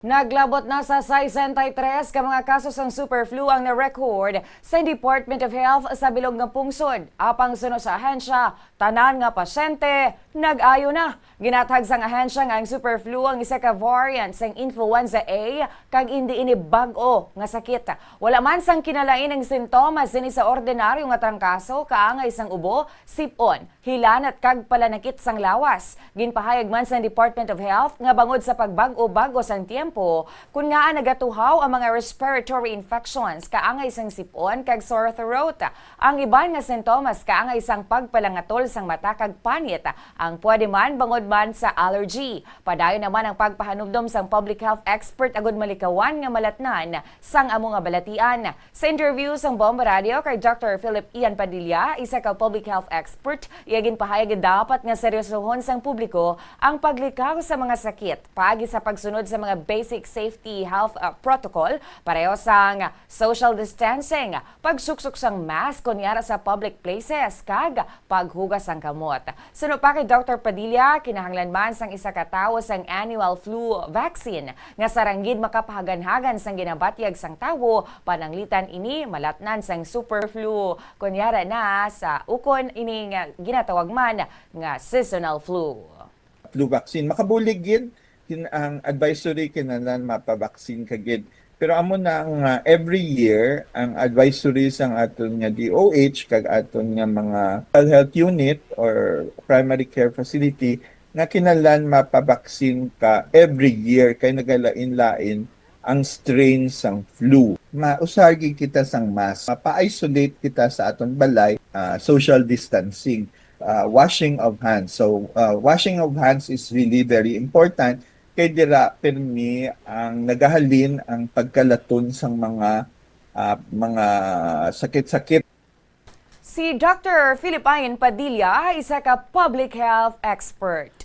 Naglabot na sa 63 ka mga kaso ng superflu ang na-record sa Department of Health sa bilog ng pungsod. Apang sunod sa ahensya, tanan nga pasyente, nag-ayo na. Ginatag sang ahensya nga ang superflu ang isa ka variant sang influenza A kag hindi ini bag-o nga sakit. Wala man sang kinalain ang sintomas dinhi sa ordinaryo nga trangkaso kaangay sang ubo, sipon, hilanat kag palanakit sang lawas. Ginpahayag man sa Department of Health nga bangod sa pagbag-o sang tiempo kung nga nagatuhaw ang mga respiratory infections kaangay sang sipon kag sore throat. Ang iban nga sintomas kaangay sang pagpalangatol sang mata kag panit ang pwede man bangod man sa allergy. Padayon naman ang pagpahanumdom sang public health expert agud malikawan nga malatnan sang amo nga balatian. Sa interview sang Bomba Radio kay Dr. Philip Ian Padilla, isa ka public health expert, iyagin pahayag dapat nga seryosohon sang publiko ang paglikaw sa mga sakit paagi sa pagsunod sa mga basic safety health protocol, pareho sang social distancing, pagsuksok sang mask kunyara sa public places, kag paghugas sang kamot. Suno pa kay Dr. Padilla, kinahanglan man sang isa ka tawo sang annual flu vaccine nga saranggid makapahagan-hagan sang ginabatyag sang tawo pananglitan ini malatnan sang superflu kunyara na sa ukon ini nga ginatawag man nga seasonal flu. Flu vaccine makabulig gid ang advisory kinahanglan mapabaksin kagid. Pero amo na ang every year ang advisory sang aton nga DOH kag aton nga mga health unit or primary care facility nga kinahanglan mapabaksin ka every year kay nagalain-lain ang strain sang flu. Mausagi kita sang mask, mapa-isolate kita sa aton balay, social distancing, washing of hands. So washing of hands is really very important kay dira permi ang nagahalin ang pagkalaton sang mga sakit-sakit. Si Dr. Philip Ian Padilla, isa ka public health expert.